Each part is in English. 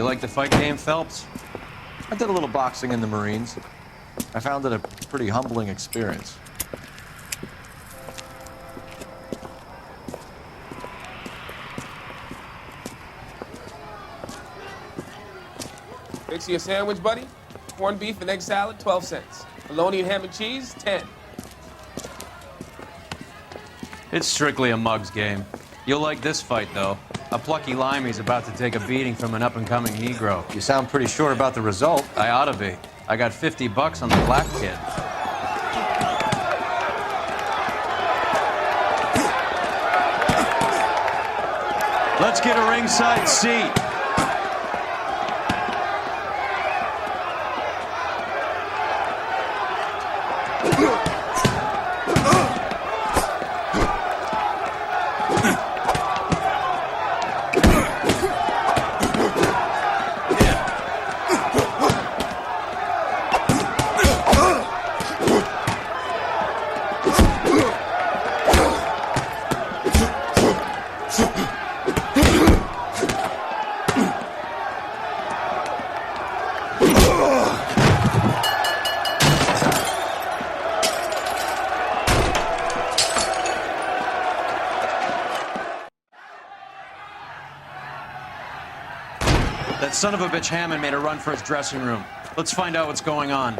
like the fight game, Phelps? I did a little boxing in the Marines. I found it a pretty humbling experience. Fix you a sandwich, buddy? Corned beef and egg salad, 12 cents. Bologna and ham and cheese, 10. It's strictly a mug's game. You'll like this fight, though. A plucky limey's about to take a beating from an up-and-coming Negro. You sound pretty sure about the result. I ought to be. I got $50 on the black kid. Let's get a ringside seat. That son of a bitch Hammond made a run for his dressing room. Let's find out what's going on.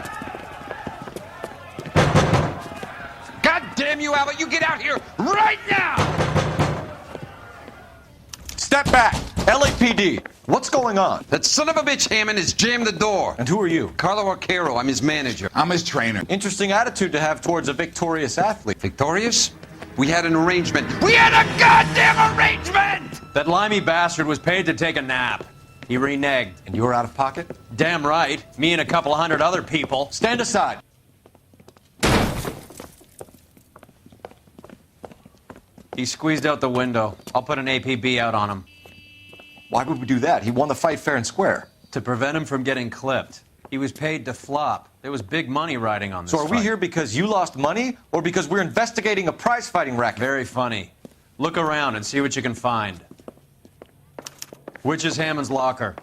God damn you, Albert! You get out here right now! Step back! LAPD, what's going on? That son of a bitch Hammond has jammed the door. And who are you? Carlo Arcaro, I'm his manager. I'm his trainer. Interesting attitude to have towards a victorious athlete. Victorious? We had an arrangement. We had a goddamn arrangement! That limey bastard was paid to take a nap. He reneged. And you were out of pocket? Damn right. Me and a couple hundred other people. Stand aside. He squeezed out the window. I'll put an APB out on him. Why would we do that? He won the fight fair and square. To prevent him from getting clipped. He was paid to flop. There was big money riding on this So are we fight. here because you lost money or because we're investigating a prize-fighting racket? Very funny. Look around and see what you can find. Which is Hammond's locker?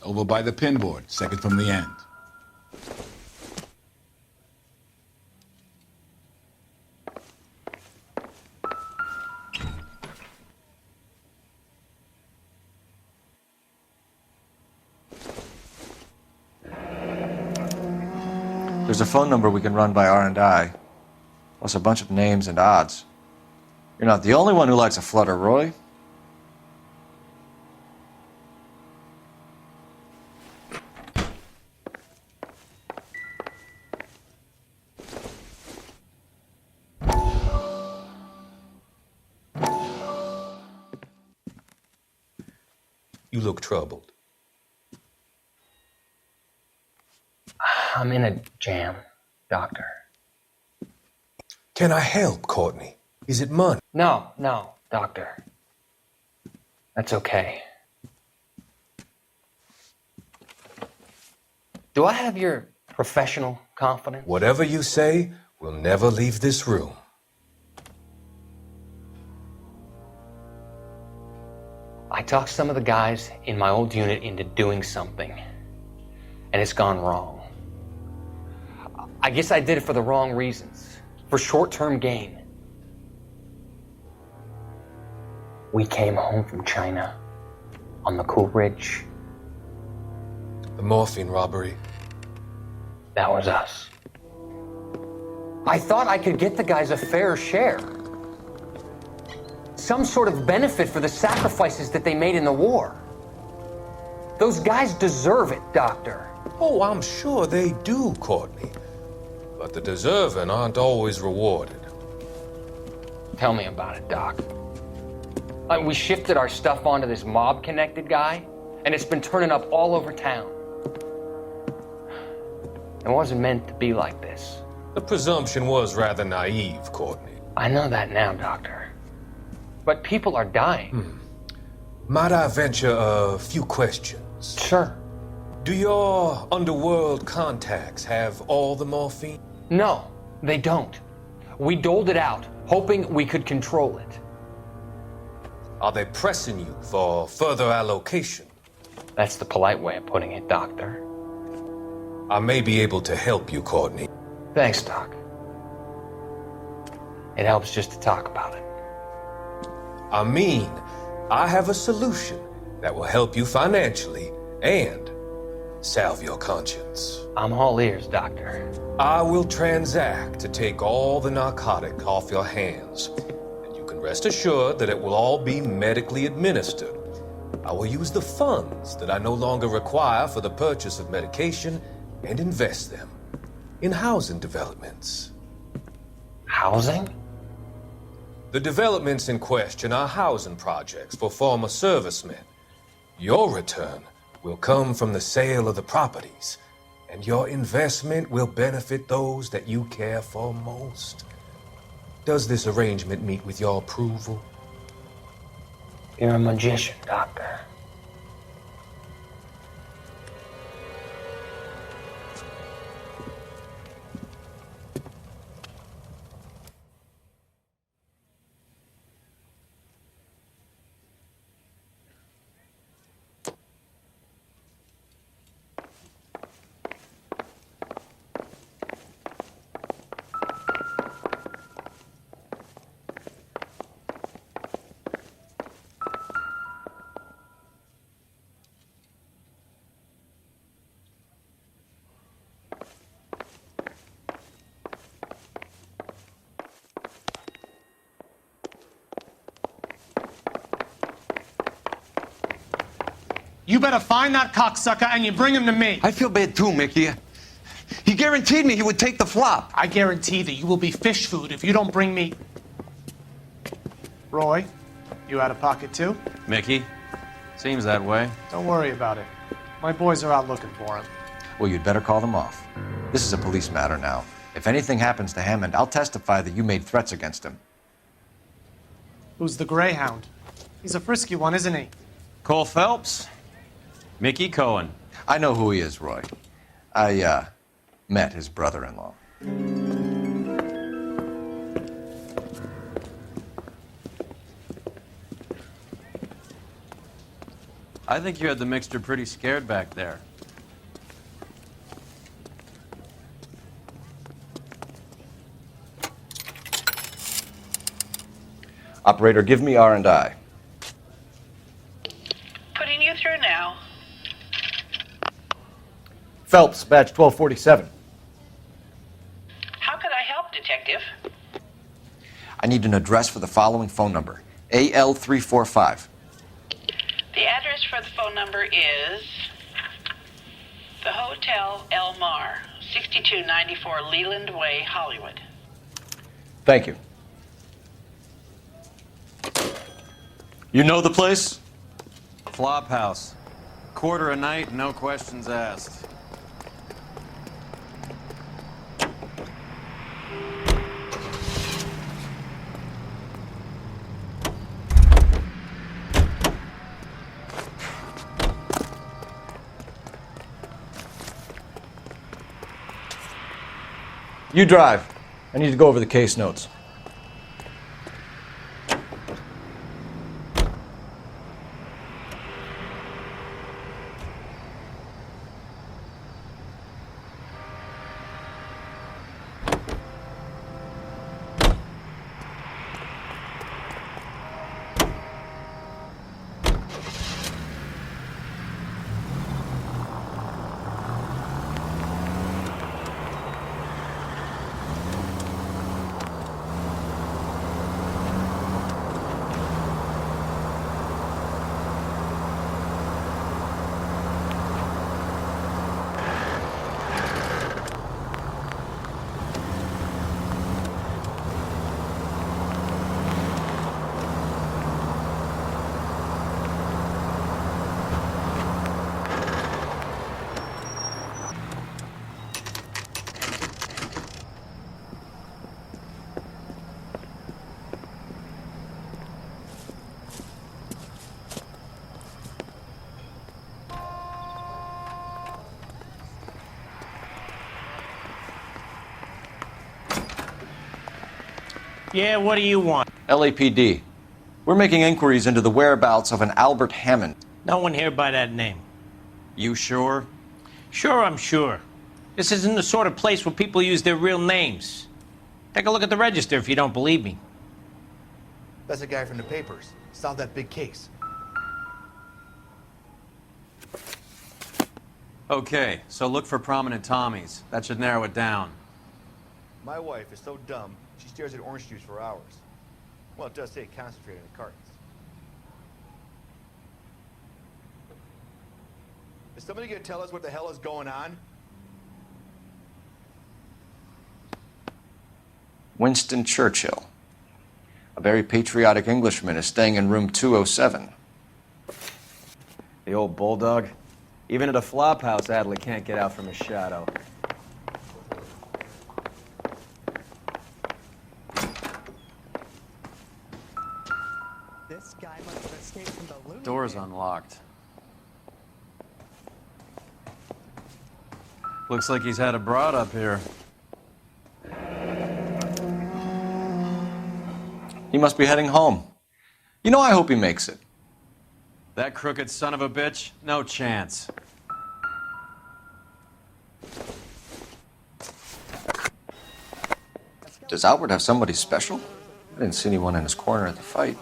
Over by the pinboard, second from the end. There's a phone number we can run by R&I, plus a bunch of names and odds. You're not the only one who likes a flutter, Roy. You look troubled. I'm in a jam, Doctor. Can I help, Courtney? Is it money? No, Doctor. That's okay. Do I have your professional confidence? Whatever you say, we'll never leave this room. I talked some of the guys in my old unit into doing something, and it's gone wrong. I guess I did it for the wrong reasons, for short-term gain. We came home from China on the Cool Ridge. The morphine robbery. That was us. I thought I could get the guys a fair share. Some sort of benefit for the sacrifices that they made in the war. Those guys deserve it, Doctor. Oh, I'm sure they do, Courtney. But the deserving aren't always rewarded. Tell me about it, Doc. We shifted our stuff onto this mob-connected guy, and it's been turning up all over town. It wasn't meant to be like this. The presumption was rather naive, Courtney. I know that now, Doctor. But people are dying. Might I venture a few questions? Sure. Do your underworld contacts have all the morphine? No, they don't. We doled it out, hoping we could control it. Are they pressing you for further allocation? That's the polite way of putting it, Doctor. I may be able to help you, Courtney. Thanks, Doc. It helps just to talk about it. I mean, I have a solution that will help you financially and salve your conscience. I'm all ears, Doctor. I will transact to take all the narcotic off your hands, and you can rest assured that it will all be medically administered. I will use the funds that I no longer require for the purchase of medication and invest them in housing developments. Housing? The developments in question are housing projects for former servicemen. Your return will come from the sale of the properties, and your investment will benefit those that you care for most. Does this arrangement meet with your approval? You're a magician, Doctor. You better find that cocksucker and you bring him to me. I feel bad too, Mickey. He guaranteed me he would take the flop. I guarantee that you will be fish food if you don't bring me... Roy, you out of pocket too? Mickey? Seems that way. Don't worry about it. My boys are out looking for him. Well, you'd better call them off. This is a police matter now. If anything happens to Hammond, I'll testify that you made threats against him. Who's the Greyhound? He's a frisky one, isn't he? Cole Phelps? Mickey Cohen. I know who he is, Roy. I, met his brother-in-law. I think you had the mixture pretty scared back there. Operator, give me R&I. Putting you through now. Phelps, badge 1247. How could I help, Detective? I need an address for the following phone number. AL345. The address for the phone number is the Hotel El Mar, 6294 Leland Way, Hollywood. Thank you. You know the place? Flop house. Quarter a night, no questions asked. You drive. I need to go over the case notes. Yeah, what do you want? LAPD. We're making inquiries into the whereabouts of an Albert Hammond. No one here by that name. You sure? Sure, I'm sure. This isn't the sort of place where people use their real names. Take a look at the register if you don't believe me. That's a guy from the papers. Solved that big case. Okay, so look for prominent Tommies. That should narrow it down. My wife is so dumb, she stares at orange juice for hours. Well, it does say concentrate in the cartons. Is somebody gonna tell us what the hell is going on? Winston Churchill. A very patriotic Englishman is staying in room 207. The old bulldog. Even at a flop house, Adley can't get out from his shadow. This guy must have escaped from the loony Door's bin. unlocked. Looks like he's had a broad up here. He must be heading home. You know, I hope he makes it. That crooked son of a bitch? No chance. Does Albert have somebody special? I didn't see anyone in his corner at the fight.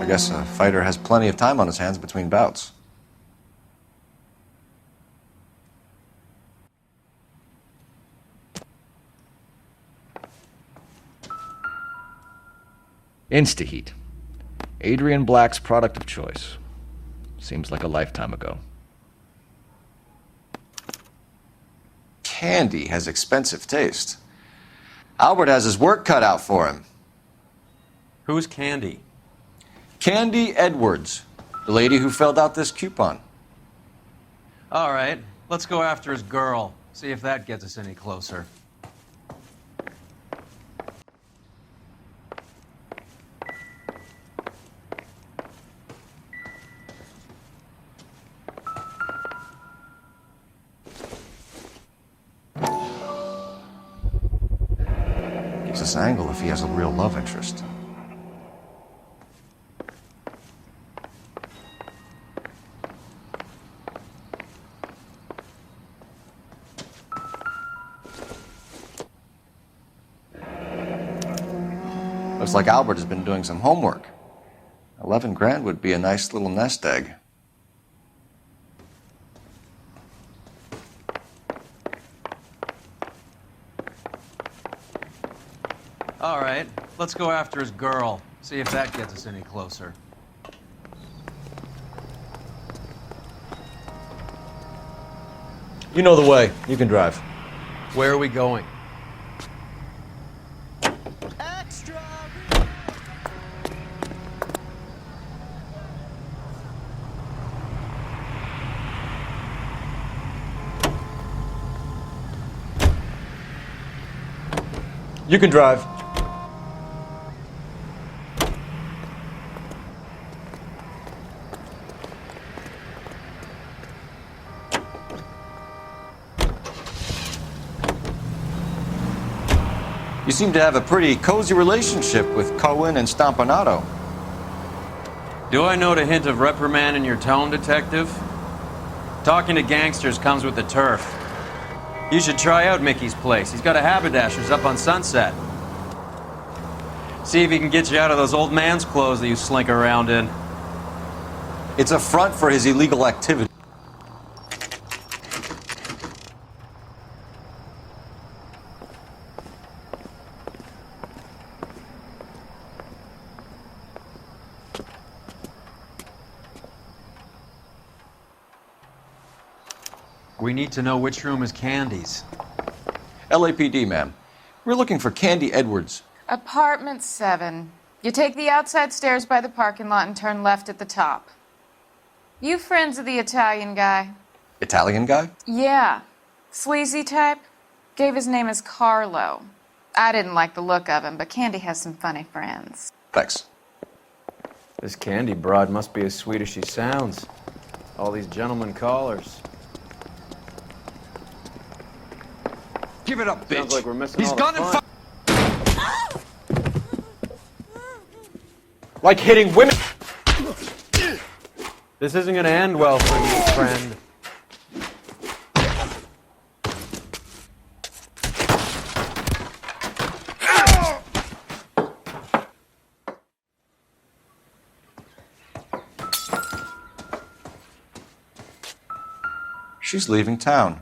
I guess a fighter has plenty of time on his hands between bouts. Instaheat. Adrian Black's product of choice. Seems like a lifetime ago. Candy has expensive taste. Albert has his work cut out for him. Who's Candy? Candy Edwards, the lady who filled out this coupon. All right, let's go after his girl. See if that gets us any closer. Gives us an angle if he has a real love interest. Looks like Albert has been doing some homework. 11 grand would be a nice little nest egg. All right, let's go after his girl. See if that gets us any closer. You know the way. You can drive. Where are we going? Extra! You can drive. You seem to have a pretty cozy relationship with Cohen and Stompanato. Do I note a hint of reprimand in your tone, detective? Talking to gangsters comes with the turf. You should try out Mickey's place. He's got a haberdasher's up on Sunset. See if he can get you out of those old man's clothes that you slink around in. It's a front for his illegal activity. We need to know which room is Candy's. LAPD, ma'am. We're looking for Candy Edwards. Apartment 7. You take the outside stairs by the parking lot and turn left at the top. You friends of the Italian guy? Italian guy? Yeah. Sleazy type? Gave his name as Carlo. I didn't like the look of him, but Candy has some funny friends. Thanks. This Candy broad must be as sweet as she sounds. All these gentlemen callers. Give it up, bitch. Sounds like we're missing He's all the gone and fun. Like hitting women. This isn't gonna end well for you, friend. She's leaving town.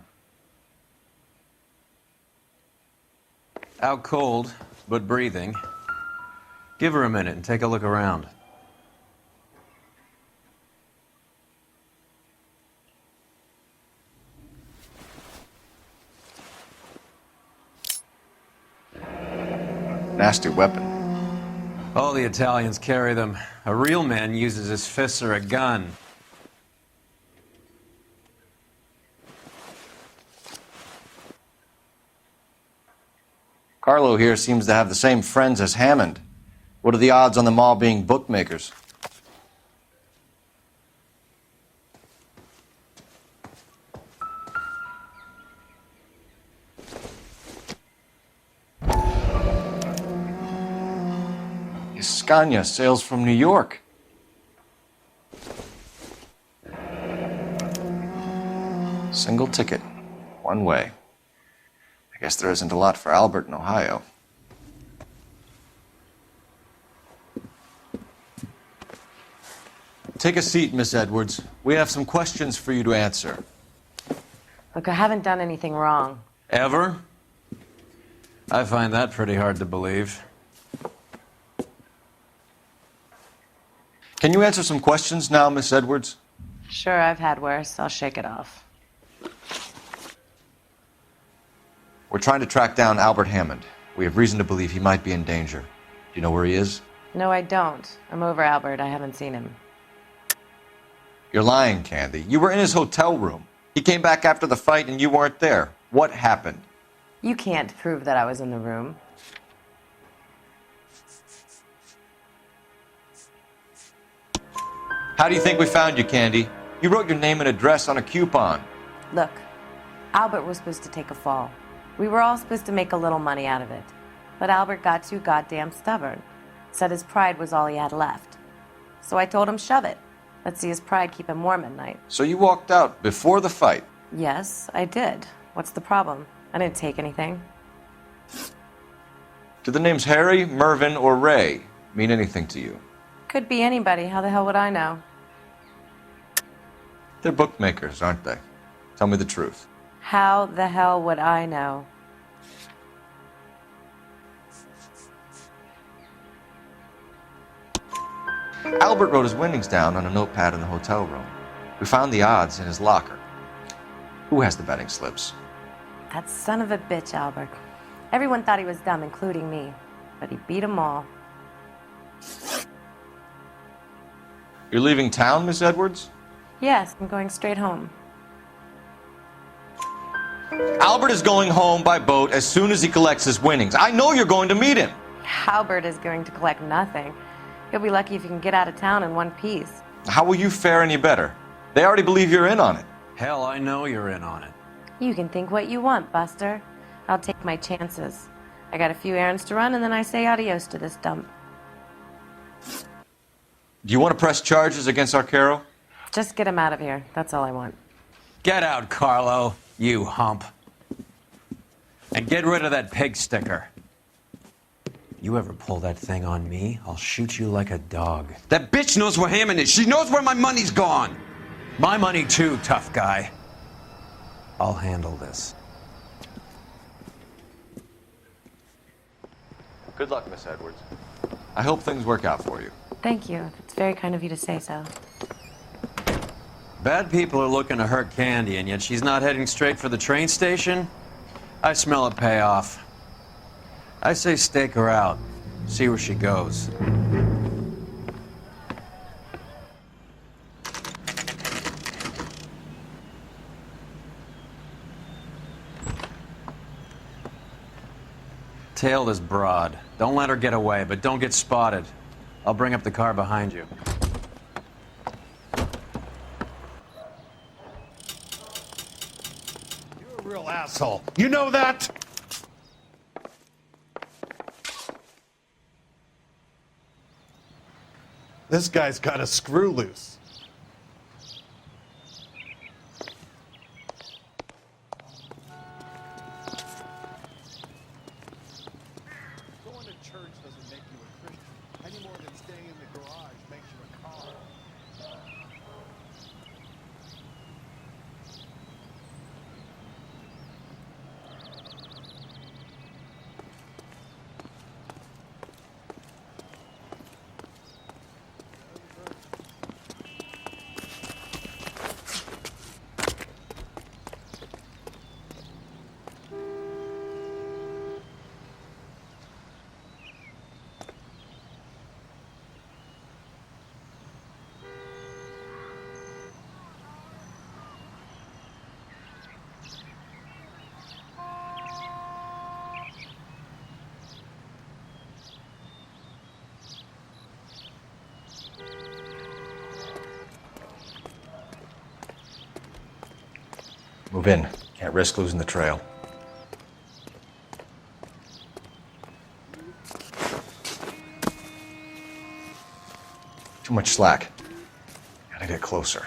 Out cold, but breathing. Give her a minute and take a look around. Nasty weapon. All the Italians carry them. A real man uses his fists or a gun. Carlo here seems to have the same friends as Hammond. What are the odds on them all being bookmakers? Scania sails from New York. Single ticket, one way. I guess there isn't a lot for Albert in Ohio. Take a seat, Miss Edwards. We have some questions for you to answer. Look, I haven't done anything wrong. Ever? I find that pretty hard to believe. Can you answer some questions now, Miss Edwards? Sure, I've had worse. I'll shake it off. We're trying to track down Albert Hammond. We have reason to believe he might be in danger. Do you know where he is? No, I don't. I'm over Albert. I haven't seen him. You're lying, Candy. You were in his hotel room. He came back after the fight and you weren't there. What happened? You can't prove that I was in the room. How do you think we found you, Candy? You wrote your name and address on a coupon. Look, Albert was supposed to take a fall. We were all supposed to make a little money out of it. But Albert got too goddamn stubborn. Said his pride was all he had left. So I told him shove it. Let's see his pride keep him warm at night. So you walked out before the fight? Yes, I did. What's the problem? I didn't take anything. Do the names Harry, Mervyn, or Ray mean anything to you? Could be anybody. How the hell would I know? They're bookmakers, aren't they? Tell me the truth. How the hell would I know? Albert wrote his winnings down on a notepad in the hotel room. We found the odds in his locker. Who has the betting slips? That son of a bitch, Albert. Everyone thought he was dumb, including me. But he beat them all. You're leaving town, Miss Edwards? Yes, I'm going straight home. Albert is going home by boat as soon as he collects his winnings. I know you're going to meet him. Albert is going to collect nothing. He'll be lucky if he can get out of town in one piece. How will you fare any better? They already believe you're in on it. Hell, I know you're in on it. You can think what you want, Buster. I'll take my chances. I got a few errands to run, and then I say adios to this dump. Do you want to press charges against Arcaro? Just get him out of here. That's all I want. Get out, Carlo, you hump. And get rid of that pig sticker. You ever pull that thing on me, I'll shoot you like a dog. That bitch knows where Hammond is. She knows where my money's gone. My money too, tough guy. I'll handle this. Good luck, Miss Edwards. I hope things work out for you. Thank you. It's very kind of you to say so. Bad people are looking to hurt Candy, and yet she's not heading straight for the train station? I smell a payoff. I say stake her out. See where she goes. Tail this broad. Don't let her get away, but don't get spotted. I'll bring up the car behind you. You're a real asshole. You know that? This guy's got a screw loose. Going to church doesn't make you a Christian, any more than staying in the garage makes you a car. Move in. Can't risk losing the trail. Too much slack. Gotta get closer.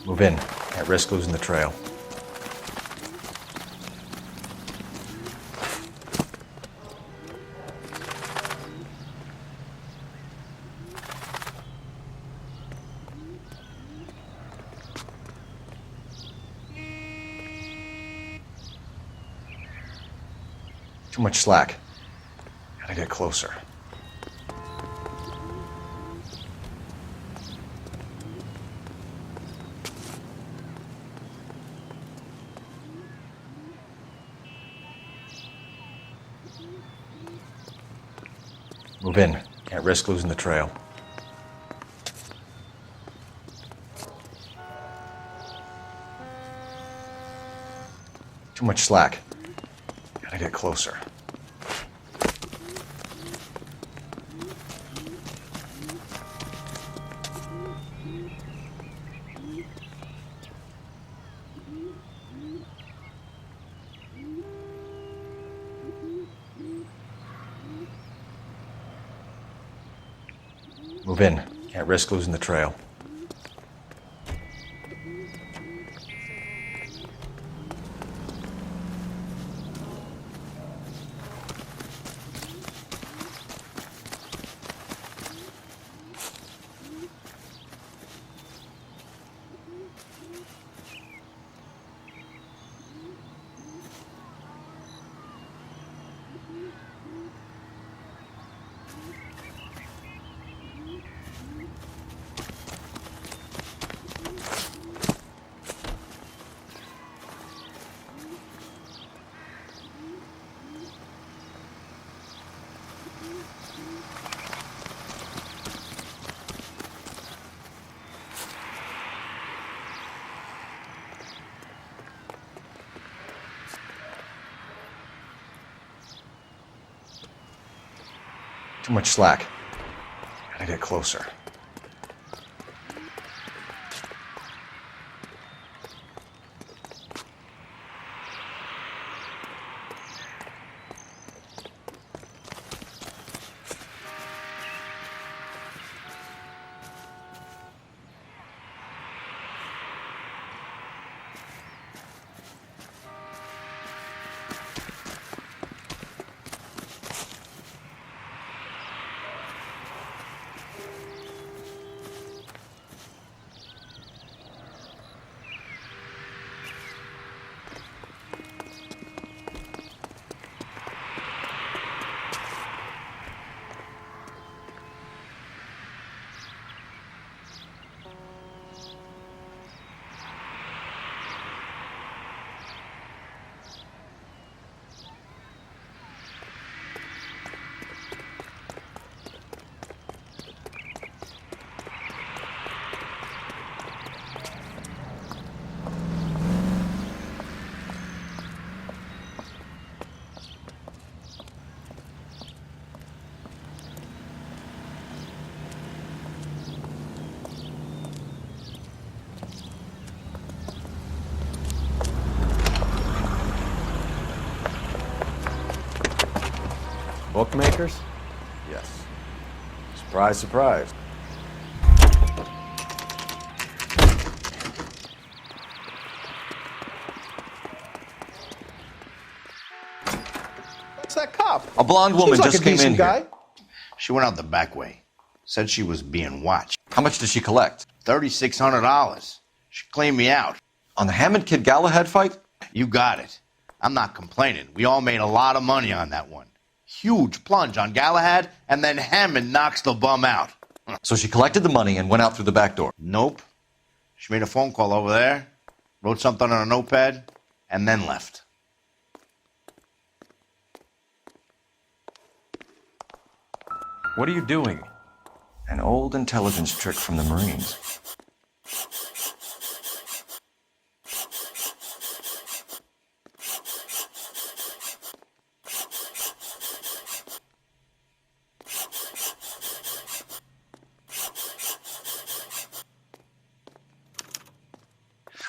Move in. Can't risk losing the trail. Too much slack. Gotta get closer. Move in. Can't risk losing the trail. Too much slack. Gotta get closer. Move in. Can't risk losing the trail. Too much slack. Gotta get closer. Bookmakers? Yes. Surprise, surprise. What's that cop? A blonde woman Seems like just a came in decent here. guy. She went out the back way. Said she was being watched. How much did she collect? $3,600. She cleaned me out. On the Hammond Kid Galahad fight? You got it. I'm not complaining. We all made a lot of money on that one. Huge plunge on Galahad, and then Hammond knocks the bum out. So she collected the money and went out through the back door? Nope. She made a phone call over there, wrote something on a notepad, and then left. What are you doing? An old intelligence trick from the Marines.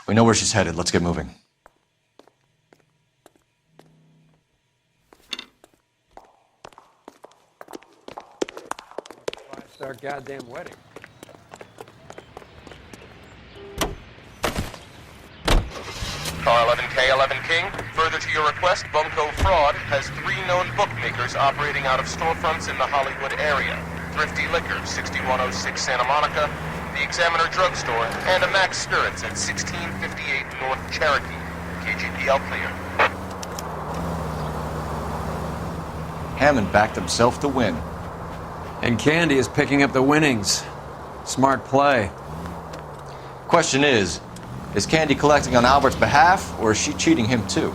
We know where she's headed. Let's get moving. Our goddamn wedding. Car 11K, 11 King. Further to your request, Bunko Fraud has 3 known bookmakers operating out of storefronts in the Hollywood area. Thrifty Liquor, 6106 Santa Monica, the Examiner Drugstore, and a Max Spirits at 1658 North Cherokee. KGPL clear. Hammond backed himself to win. And Candy is picking up the winnings. Smart play. Question is Candy collecting on Albert's behalf, or is she cheating him too?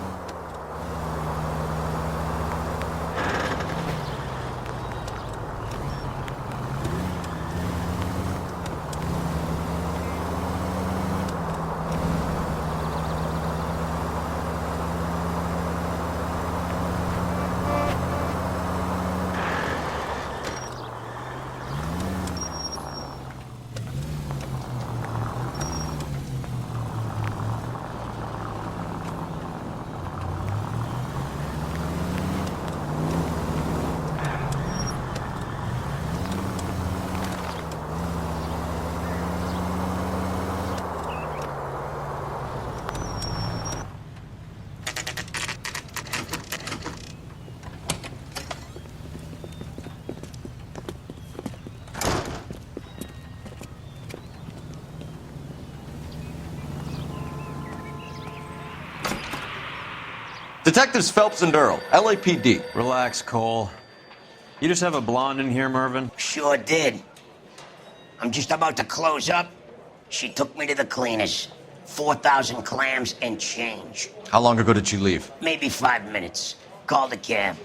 Detectives Phelps and Earl, LAPD. Relax, Cole. You just have a blonde in here, Mervyn? Sure did. I'm just about to close up. She took me to the cleaners. 4,000 clams and change. How long ago did she leave? Maybe 5 minutes. Called a cab.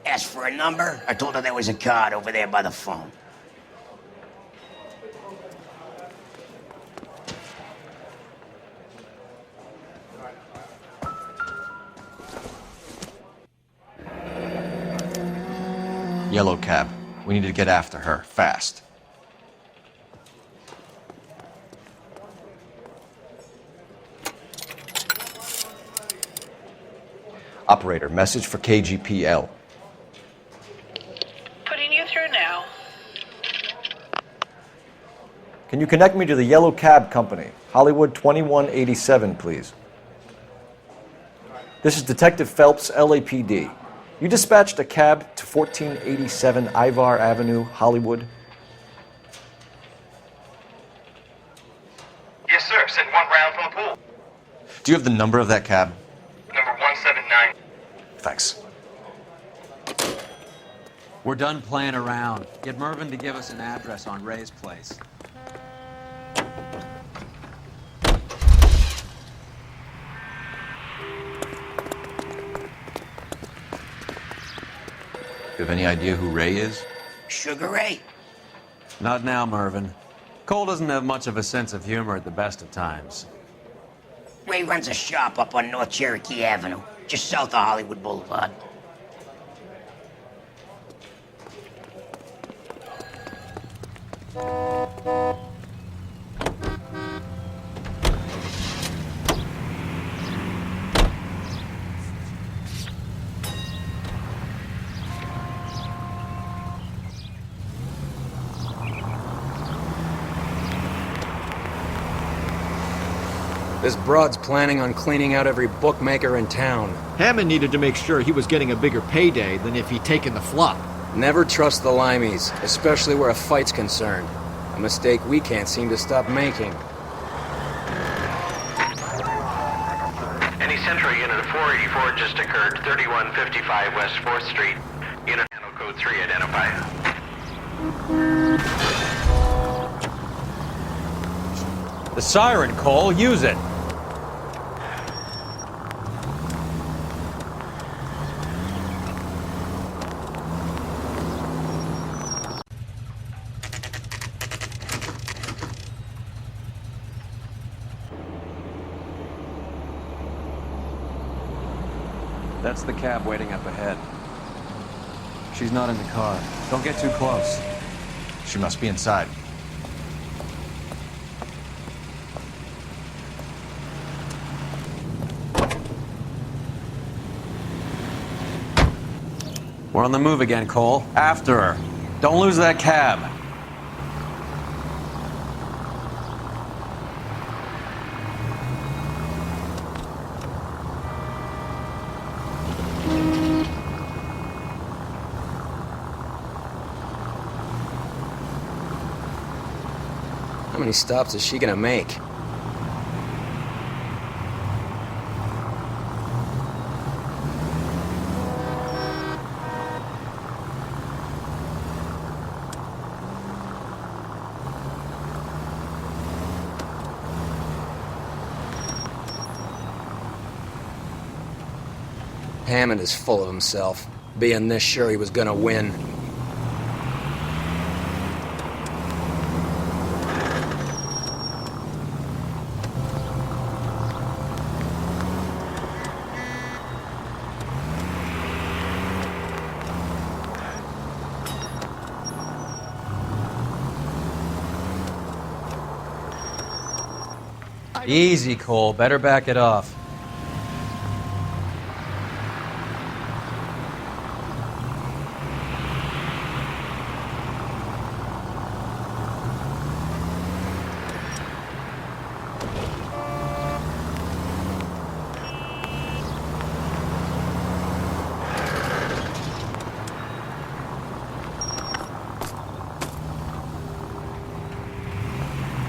Asked for a number. I told her there was a card over there by the phone. Yellow cab. We need to get after her, fast. Operator, message for KGPL. Putting you through now. Can you connect me to the Yellow Cab Company, Hollywood 2187, please? This is Detective Phelps, LAPD. You dispatched a cab to 1487 Ivar Avenue, Hollywood. Yes, sir. Send one round from the pool. Do you have the number of that cab? Number 179. Thanks. We're done playing around. Get Mervyn to give us an address on Ray's place. You have any idea who Ray is? Sugar Ray? Not now, Mervyn. Cole doesn't have much of a sense of humor at the best of times. Ray runs a shop up on North Cherokee Avenue, just south of Hollywood Boulevard. This broad's planning on cleaning out every bookmaker in town. Hammond needed to make sure he was getting a bigger payday than if he'd taken the flop. Never trust the limeys, especially where a fight's concerned. A mistake we can't seem to stop making. Any Central Unit of 484 just occurred, 3155 West 4th Street. Unit handle code 3 identify. The siren, Cole. Use it. That's the cab waiting up ahead. She's not in the car. Don't get too close. She must be inside. We're on the move again, Cole. After her. Don't lose that cab. How many stops is she gonna make? Hammond is full of himself, being this sure he was gonna win. Easy, Cole. Better back it off.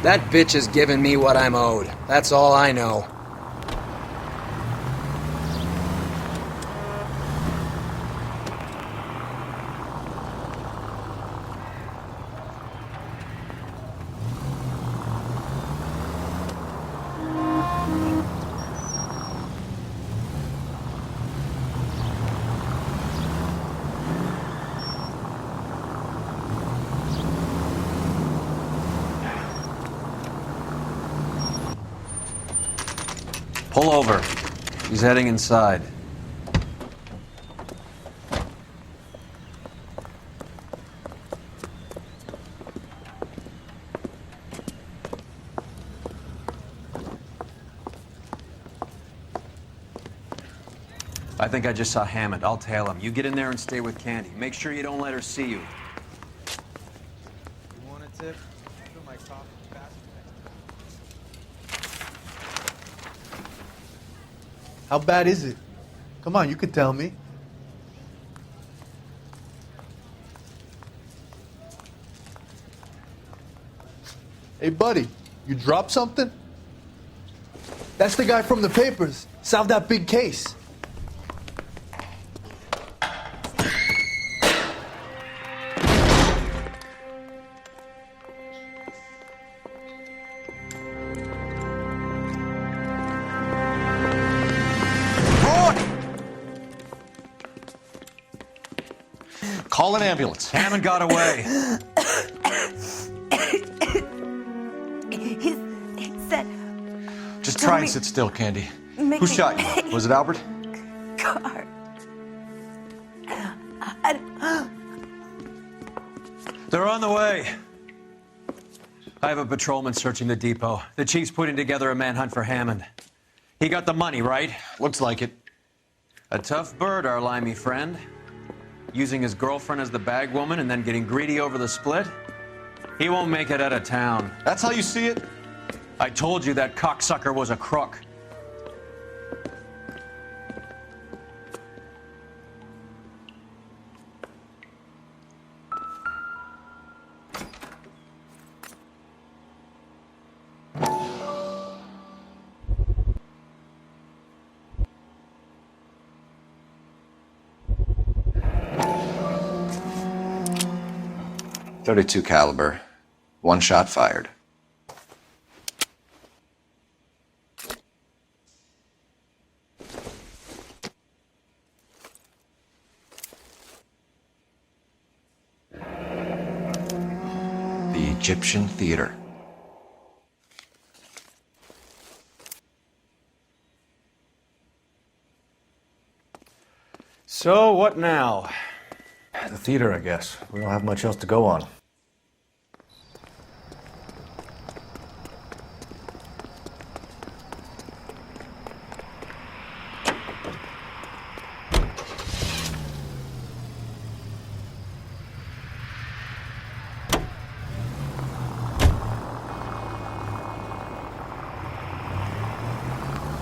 That bitch is giving me what I'm owed. That's all I know. Pull over. He's heading inside. I think I just saw Hammond. I'll tail him. You get in there and stay with Candy. Make sure you don't let her see you. You want a tip? Fill my coffee faster next time. How bad is it? Come on, you could tell me. Hey, buddy, you dropped something? That's the guy from the papers. Solved that big case. Call an ambulance. Hammond got away. He said... Just try and sit still, Candy. Who shot you? Was it Albert? Car. They're on the way. I have a patrolman searching the depot. The chief's putting together a manhunt for Hammond. He got the money, right? Looks like it. A tough bird, our limey friend. Using his girlfriend as the bag woman and then getting greedy over the split. He won't make it out of town. That's how you see it? I told you that cocksucker was a crook. .32 caliber. One shot fired. The Egyptian Theater. So, what now? The theater, I guess. We don't have much else to go on.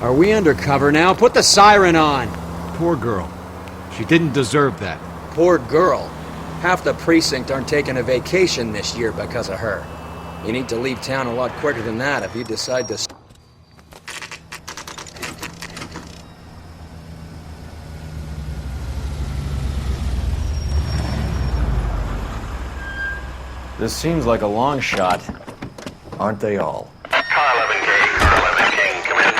Are we undercover now? Put the siren on! Poor girl. She didn't deserve that. Poor girl. Half the precinct aren't taking a vacation this year because of her. You need to leave town a lot quicker than that if you decide to... This seems like a long shot. Aren't they all? Car 11K, Car 11 King, come in.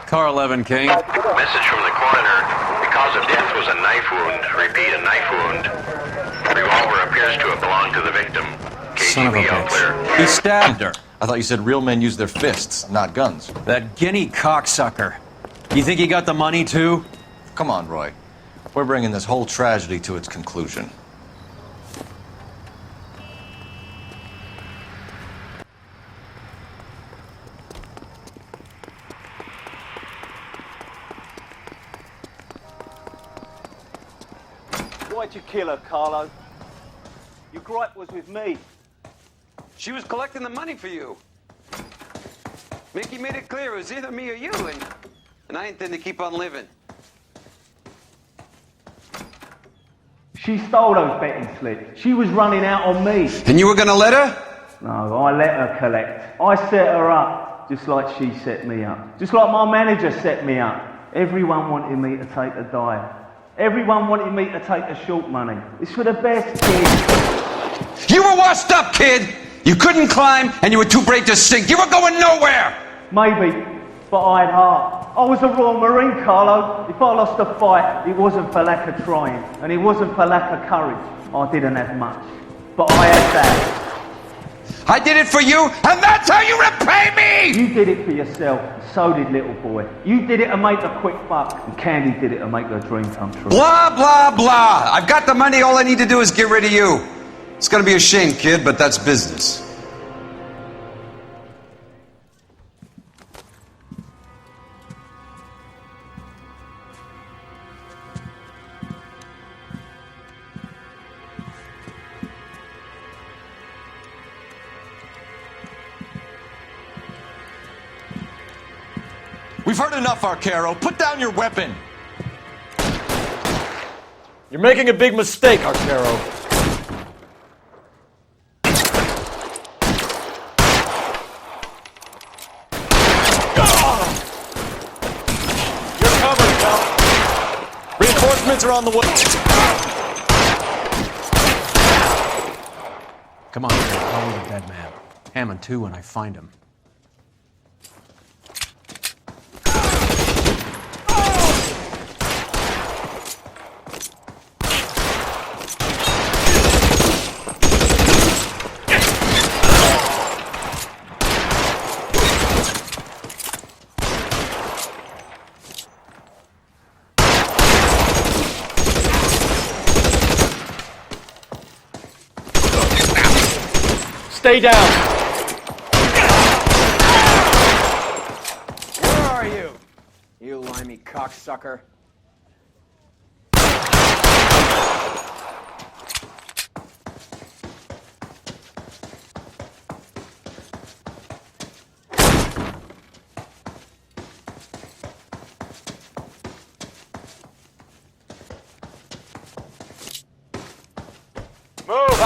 Car 11 King. Message from the coroner. The cause of death was a knife wound. Repeat, a knife wound. Revolver appears to have belonged to the victim. Son of a KGB all clear. bitch. He stabbed her. I thought you said real men use their fists, not guns. That guinea cocksucker. You think he got the money too? Come on, Roy. We're bringing this whole tragedy to its conclusion. Why'd you kill her, Carlo? Your gripe was with me. She was collecting the money for you. Mickey made it clear it was either me or you, and I intend to keep on living. She stole those betting slips. She was running out on me. And you were gonna let her? No, I let her collect. I set her up, just like she set me up. Just like my manager set me up. Everyone wanted me to take a dive. Everyone wanted me to take the short money. It's for the best, kid. You were washed up, kid! You couldn't climb, and you were too brave to sink. You were going nowhere! Maybe, but I had heart. I was a Royal Marine, Carlo. If I lost a fight, it wasn't for lack of trying, and it wasn't for lack of courage. I didn't have much, but I had that. I did it for you, and that's how you repay me! You did it for yourself, so did little boy. You did it to make a quick buck, and Candy did it to make her dream come true. Blah, blah, blah. I've got the money, all I need to do is get rid of you. It's gonna be a shame, kid, but that's business. We've heard enough, Arcaro. Put down your weapon. You're making a big mistake, Arcaro. You're covered, pal. Reinforcements are on the way. Come on, Jake. Call me the dead man. Hammond too when I find him. Stay down. Where are you? You limey cocksucker.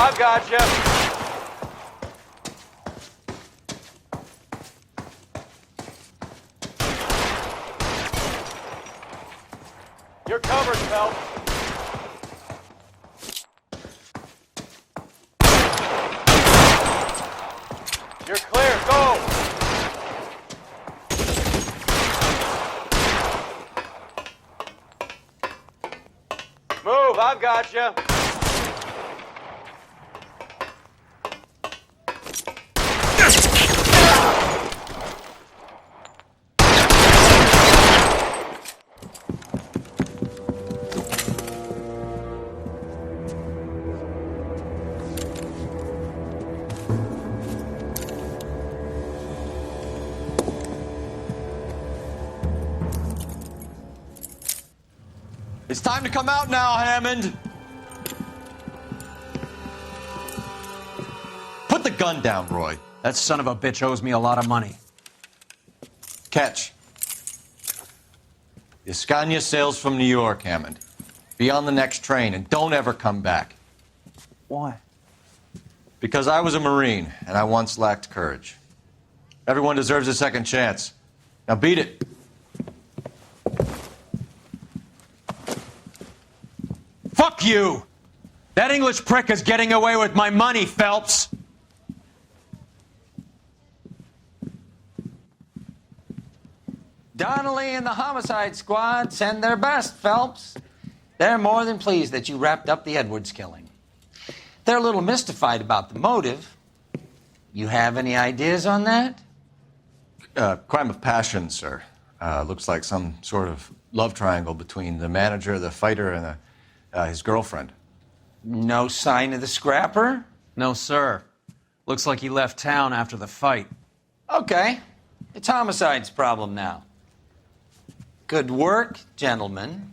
I've got you. You're covered, Phelps. You're clear. Go. Move. I've got you. It's time to come out now, Hammond. Put the gun down, Roy. That son of a bitch owes me a lot of money. Catch. The Scania sails from New York, Hammond. Be on the next train and don't ever come back. Why? Because I was a Marine and I once lacked courage. Everyone deserves a second chance. Now beat it. Fuck you! That English prick is getting away with my money, Phelps! Donnelly and the homicide squad send their best, Phelps. They're more than pleased that you wrapped up the Edwards killing. They're a little mystified about the motive. You have any ideas on that? Crime of passion, sir. Looks like some sort of love triangle between the manager, the fighter, and his girlfriend. No sign of the scrapper? No, sir. Looks like he left town after the fight. Okay. It's homicide's problem now. Good work, gentlemen.